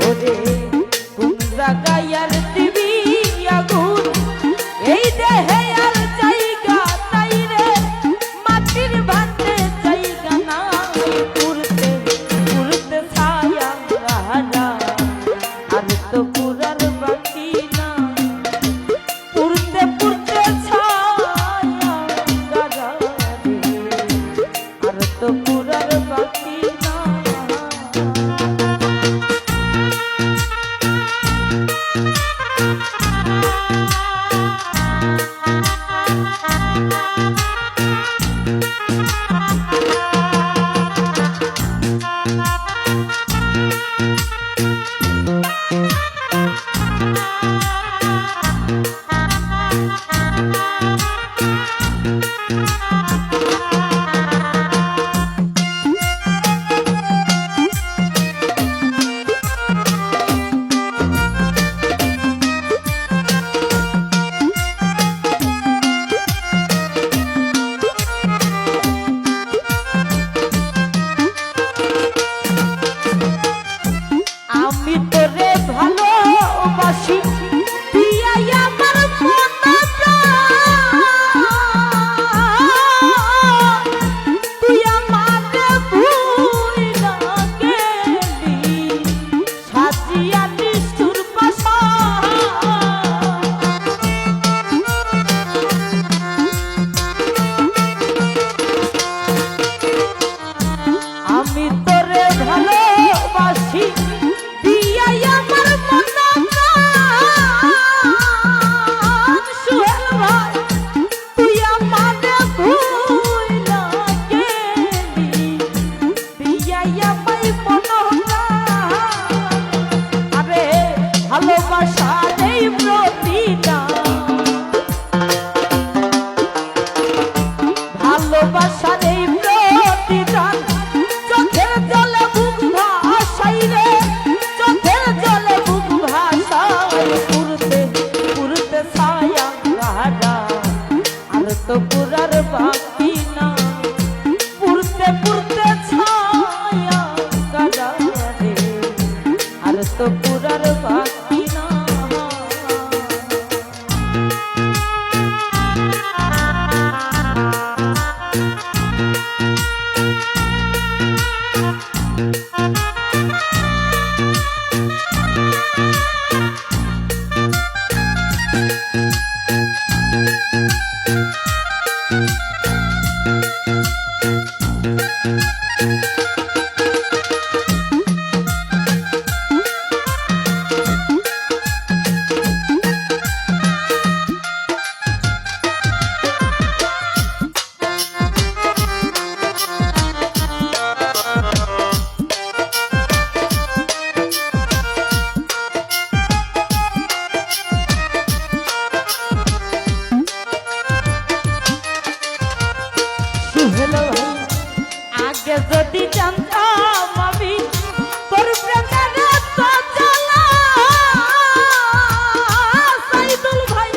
ওরে কোন জায়গায় আর দিবি আগুন এই দেহে আর জায়গা নাই রে মাটির ভাতে জায়গা নাই পুরতে পুরতে ছায়া গাহারা আর তো পুরার বাকি না পুরতে পুরতে ছায়া গাহারা আর তো পুরার বাকি না আমি তোরে ভালোবাসি দিয়াই আমার মনটা তুই আমারে ভুইলা গেলি সাজিয়া নিষ্ঠুর ভাষা আমি তোরে ভালোবাসি ভালোবাসার এই প্রতিদান ভালোবাসার এই প্রতিদান চোখের জলে বুক ভাসাই রে চোখের জলে বুক ভাসাই পুরতে পুরতে ছায়া গাহারা আর তো পুরার বাকি না পুরতে পুরতে ছায়া গাহারা রে আর তো পুরার বাকি না আগে যদি জানতাম আমি তোর প্রেমের এত জ্বালা সাইদুল ভাই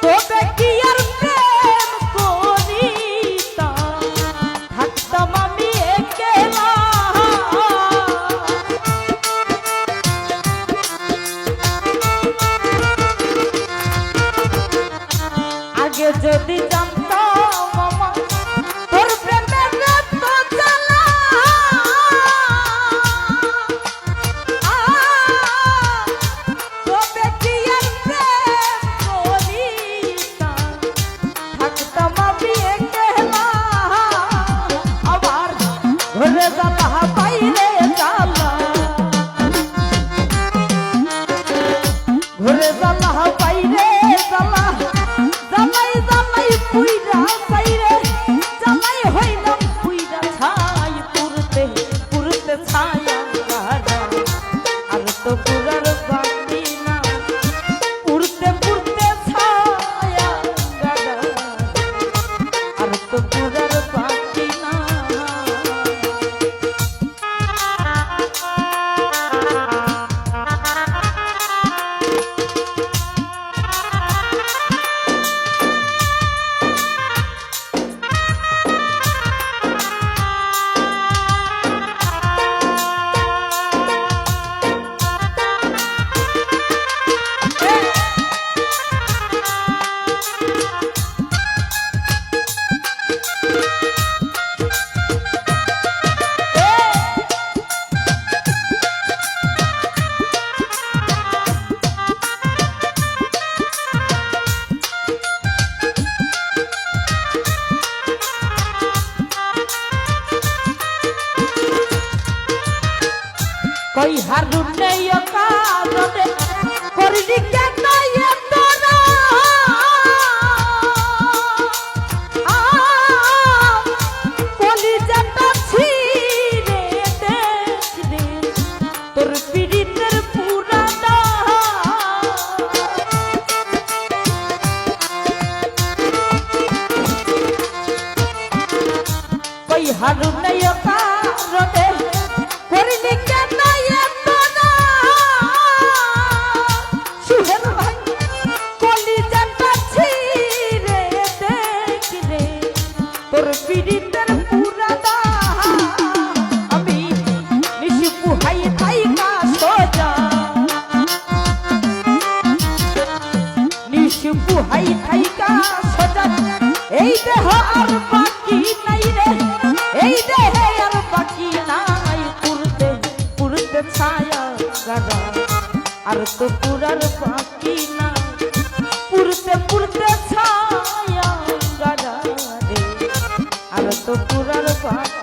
তবে কি আর প্রেম করিতাম থাকতাম আমি একলা আগে যদি জানতাম আমার তোর প্রেমের এত জ্বালা তবে কি আর প্রেম করিতাম থাকতাম আমি একলা আবার ঘরে জ্বালা বাইরে জ্বালা ঘরে জ্বালা বাইরে জ্বালা জ্বালাই জ্বালাই পুইরা সাইরে জ্বালাই হইলাম পুইরা ছাই পুরতে পুরতে ছায়া গাহারা আর তো পুরার বাকি না পুরতে পুরতে ছায়া গাহারা আর তো পুরার বাকি না কই হারুনে কারণে করলি কেন তোরা কলিজাটা ছিঁড়ে দেখলে তোর পীড়িতের পুরানা কই হারুনে কারণে করলি কেন তোরা সুহেল ভাই কলিজাটা ছিঁড়ে দেখলে তোর পীড়িতের পুরানা আমি নিশিপু হাই থাইকা সোজা নিশিপু হাই থাইকা সোজা এই দেহ আর বাকি নাই রে এই দেহে আর বাকি নাই পুরতে পুরতে ছায়া গাড়া আর তো পুরার বাকি নাই পুরতে পুরতে ছায়া গাড়া রে আর তো পুরার বাকি